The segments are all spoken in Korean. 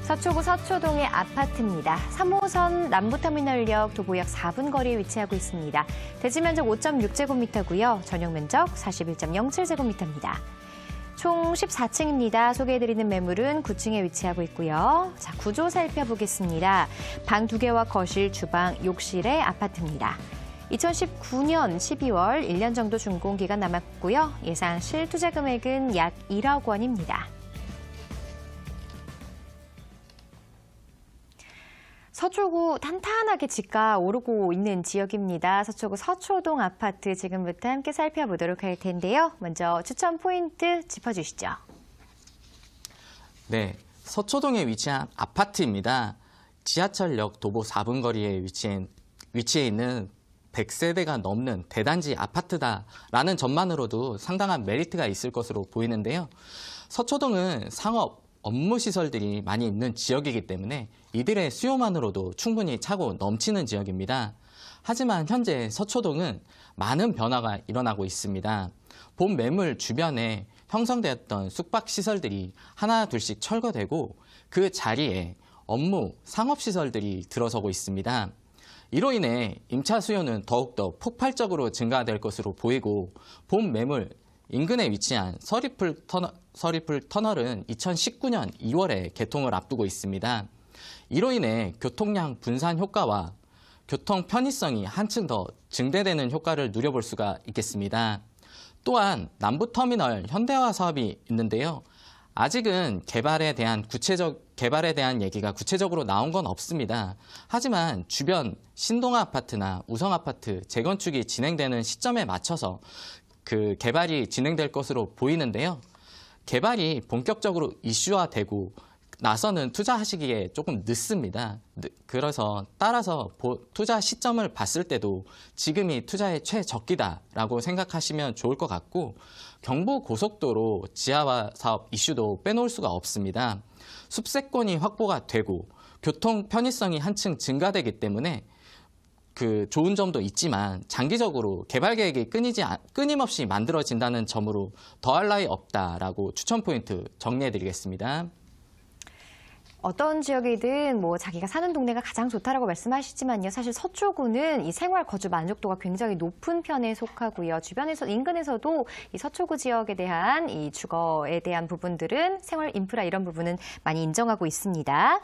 서초구 서초동의 아파트입니다. 3호선 남부터미널역 도보역 4분 거리에 위치하고 있습니다. 대지 면적 5.6제곱미터고요. 전용 면적 41.07제곱미터입니다. 총 14층입니다. 소개해드리는 매물은 9층에 위치하고 있고요. 자, 구조 살펴보겠습니다. 방 2개와 거실, 주방, 욕실의 아파트입니다. 2019년 12월 1년 정도 준공 기간 남았고요. 예상 실투자 금액은 약 1억 원입니다. 서초구 탄탄하게 집가 오르고 있는 지역입니다. 서초구 서초동 아파트 지금부터 함께 살펴보도록 할 텐데요. 먼저 추천 포인트 짚어주시죠. 네, 서초동에 위치한 아파트입니다. 지하철역 도보 4분 거리에 위치해 있는 100세대가 넘는 대단지 아파트다라는 점만으로도 상당한 메리트가 있을 것으로 보이는데요. 서초동은 상업, 업무 시설들이 많이 있는 지역이기 때문에 이들의 수요만으로도 충분히 차고 넘치는 지역입니다. 하지만 현재 서초동은 많은 변화가 일어나고 있습니다. 본 매물 주변에 형성되었던 숙박시설들이 하나 둘씩 철거되고 그 자리에 업무, 상업시설들이 들어서고 있습니다. 이로 인해 임차 수요는 더욱더 폭발적으로 증가될 것으로 보이고 본 매물 인근에 위치한 서리풀 터널은 2019년 2월에 개통을 앞두고 있습니다. 이로 인해 교통량 분산 효과와 교통 편의성이 한층 더 증대되는 효과를 누려볼 수가 있겠습니다. 또한 남부터미널 현대화 사업이 있는데요. 아직은 개발에 대한 얘기가 구체적으로 나온 건 없습니다. 하지만 주변 신동아 아파트나 우성 아파트 재건축이 진행되는 시점에 맞춰서 그 개발이 진행될 것으로 보이는데요. 개발이 본격적으로 이슈화되고 나서는 투자하시기에 조금 늦습니다. 그래서 따라서 투자 시점을 봤을 때도 지금이 투자의 최적기다라고 생각하시면 좋을 것 같고 경부고속도로 지하화 사업 이슈도 빼놓을 수가 없습니다. 숲세권이 확보가 되고 교통 편의성이 한층 증가되기 때문에 그 좋은 점도 있지만 장기적으로 개발 계획이 끊임없이 만들어진다는 점으로 더할 나위 없다라고 추천 포인트 정리해드리겠습니다. 어떤 지역이든 자기가 사는 동네가 가장 좋다라고 말씀하시지만요. 사실 서초구는 이 생활 거주 만족도가 굉장히 높은 편에 속하고요. 인근에서도 이 서초구 지역에 대한 이 주거에 대한 부분들은 생활 인프라 이런 부분은 많이 인정하고 있습니다.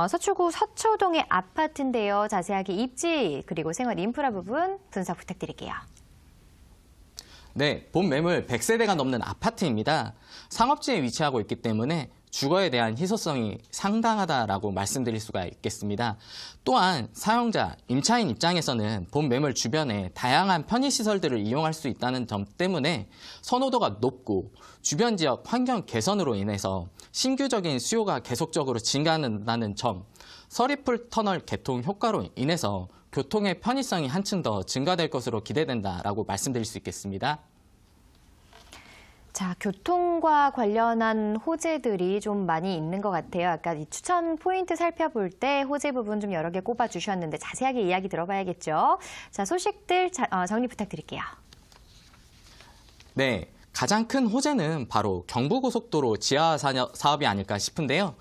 서초구 서초동의 아파트인데요. 자세하게 입지 그리고 생활 인프라 부분 분석 부탁드릴게요. 네, 본 매물 100세대가 넘는 아파트입니다. 상업지에 위치하고 있기 때문에 주거에 대한 희소성이 상당하다라고 말씀드릴 수가 있겠습니다. 또한 사용자, 임차인 입장에서는 본 매물 주변에 다양한 편의시설들을 이용할 수 있다는 점 때문에 선호도가 높고 주변 지역 환경 개선으로 인해서 신규적인 수요가 계속적으로 증가한다는 점, 서리풀 터널 개통 효과로 인해서 교통의 편의성이 한층 더 증가될 것으로 기대된다라고 말씀드릴 수 있겠습니다. 자, 교통과 관련한 호재들이 좀 많이 있는 것 같아요. 아까 이 추천 포인트 살펴볼 때 호재 부분 좀 여러 개 꼽아주셨는데 자세하게 이야기 들어봐야겠죠. 자, 소식들 정리 부탁드릴게요. 네, 가장 큰 호재는 바로 경부고속도로 지하화 사업이 아닐까 싶은데요.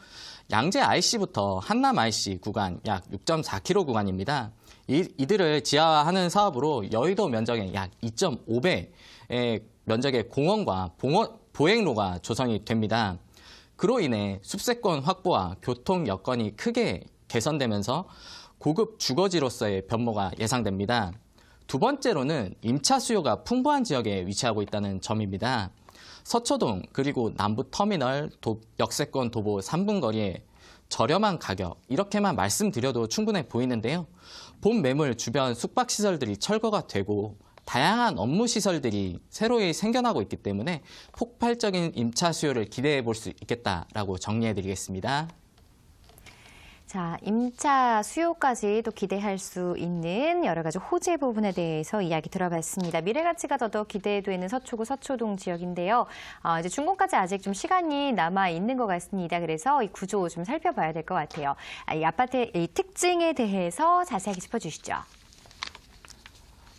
양재 IC부터 한남 IC 구간 약 6.4km 구간입니다. 이들을 지하화하는 사업으로 여의도 면적의 약 2.5배의 면적의 공원과 보행로가 조성이 됩니다. 그로 인해 숲세권 확보와 교통 여건이 크게 개선되면서 고급 주거지로서의 변모가 예상됩니다. 두 번째로는 임차 수요가 풍부한 지역에 위치하고 있다는 점입니다. 서초동 그리고 남부터미널 역세권 도보 3분 거리에 저렴한 가격 이렇게만 말씀드려도 충분해 보이는데요. 본 매물 주변 숙박시설들이 철거가 되고 다양한 업무 시설들이 새로이 생겨나고 있기 때문에 폭발적인 임차 수요를 기대해 볼 수 있겠다라고 정리해드리겠습니다. 자, 임차 수요까지 또 기대할 수 있는 여러 가지 호재 부분에 대해서 이야기 들어봤습니다. 미래가치가 더더욱 기대되는 서초구 서초동 지역인데요. 이제 준공까지 아직 좀 시간이 남아 있는 것 같습니다. 그래서 이 구조 좀 살펴봐야 될 것 같아요. 이 아파트의 이 특징에 대해서 자세하게 짚어주시죠.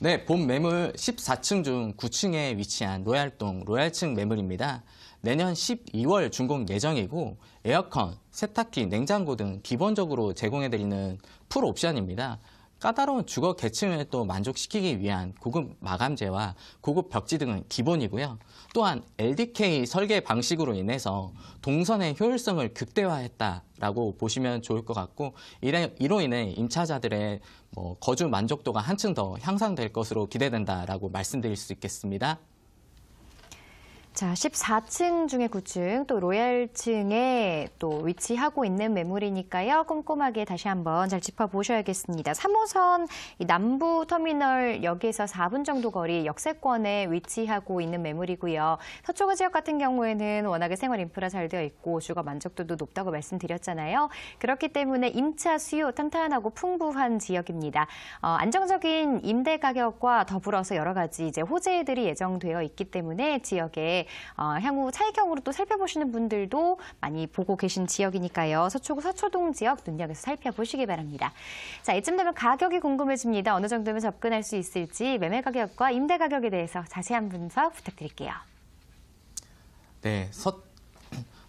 네, 본 매물 14층 중 9층에 위치한 로얄동 로얄층 매물입니다. 내년 12월 준공 예정이고 에어컨, 세탁기, 냉장고 등 기본적으로 제공해드리는 풀 옵션입니다. 까다로운 주거 계층을 또 만족시키기 위한 고급 마감재와 고급 벽지 등은 기본이고요. 또한 LDK 설계 방식으로 인해서 동선의 효율성을 극대화했다라고 보시면 좋을 것 같고 이로 인해 임차자들의 거주 만족도가 한층 더 향상될 것으로 기대된다라고 말씀드릴 수 있겠습니다. 자, 14층 중에 9층, 또 로얄층에 또 위치하고 있는 매물이니까요. 꼼꼼하게 다시 한번 잘 짚어보셔야겠습니다. 3호선 남부터미널역에서 4분 정도 거리 역세권에 위치하고 있는 매물이고요. 서초구 지역 같은 경우에는 워낙에 생활 인프라 잘 되어 있고 주거 만족도도 높다고 말씀드렸잖아요. 그렇기 때문에 임차 수요 탄탄하고 풍부한 지역입니다. 안정적인 임대 가격과 더불어서 여러 가지 이제 호재들이 예정되어 있기 때문에 지역에 향후 차익형으로 또 살펴보시는 분들도 많이 보고 계신 지역이니까요. 서초구 서초동 지역 눈여겨서 살펴보시기 바랍니다. 자, 이쯤 되면 가격이 궁금해집니다. 어느 정도면 접근할 수 있을지 매매 가격과 임대 가격에 대해서 자세한 분석 부탁드릴게요. 네,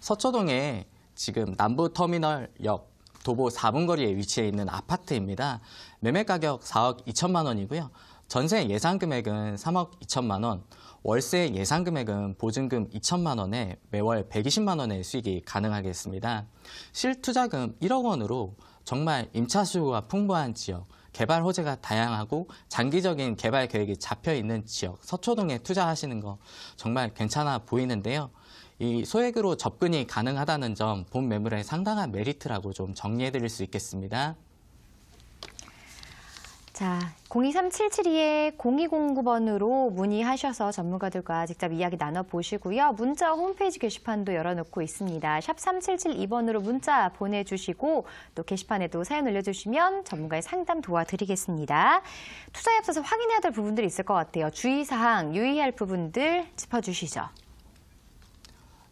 서초동에 지금 남부터미널역 도보 4분 거리에 위치해 있는 아파트입니다. 매매 가격 4억 2천만 원이고요. 전세 예상 금액은 3억 2천만 원, 월세 예상 금액은 보증금 2천만 원에 매월 120만 원의 수익이 가능하겠습니다. 실투자금 1억 원으로 정말 임차 수요가 풍부한 지역, 개발 호재가 다양하고 장기적인 개발 계획이 잡혀 있는 지역, 서초동에 투자하시는 거 정말 괜찮아 보이는데요. 이 소액으로 접근이 가능하다는 점 본 매물의 상당한 메리트라고 좀 정리해 드릴 수 있겠습니다. 자, 023772-0209번으로 문의하셔서 전문가들과 직접 이야기 나눠보시고요. 문자 홈페이지 게시판도 열어놓고 있습니다. 샵 3772번으로 문자 보내주시고 또 게시판에도 사연 올려주시면 전문가의 상담 도와드리겠습니다. 투자에 앞서서 확인해야 될 부분들이 있을 것 같아요. 주의사항, 유의할 부분들 짚어주시죠.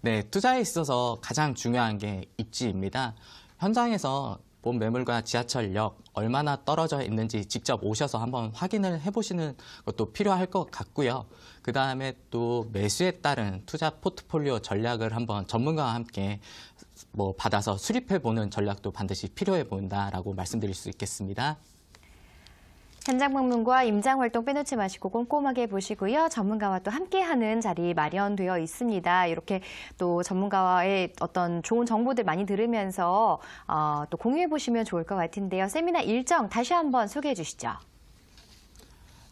네, 투자에 있어서 가장 중요한 게 입지입니다. 현장에서 본 매물과 지하철역 얼마나 떨어져 있는지 직접 오셔서 한번 확인을 해보시는 것도 필요할 것 같고요. 그 다음에 또 매수에 따른 투자 포트폴리오 전략을 한번 전문가와 함께 받아서 수립해보는 전략도 반드시 필요해 보인다라고 말씀드릴 수 있겠습니다. 현장 방문과 임장 활동 빼놓지 마시고 꼼꼼하게 보시고요. 전문가와 또 함께하는 자리 마련되어 있습니다. 이렇게 또 전문가와의 어떤 좋은 정보들 많이 들으면서 또 공유해 보시면 좋을 것 같은데요. 세미나 일정 다시 한번 소개해 주시죠.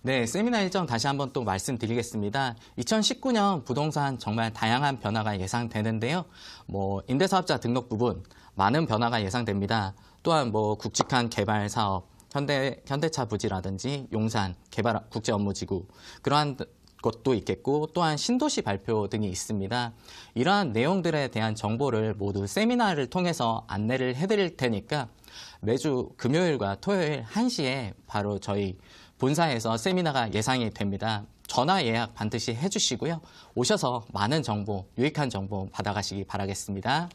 네, 세미나 일정 다시 한번 또 말씀드리겠습니다. 2019년 부동산 정말 다양한 변화가 예상되는데요. 임대사업자 등록 부분 많은 변화가 예상됩니다. 또한 굵직한 개발 사업, 현대차 부지라든지 용산 개발 국제 업무지구 그러한 것도 있겠고 또한 신도시 발표 등이 있습니다. 이러한 내용들에 대한 정보를 모두 세미나를 통해서 안내를 해드릴 테니까 매주 금요일과 토요일 1시에 바로 저희 본사에서 세미나가 예상이 됩니다. 전화 예약 반드시 해주시고요. 오셔서 많은 정보, 유익한 정보 받아가시기 바라겠습니다.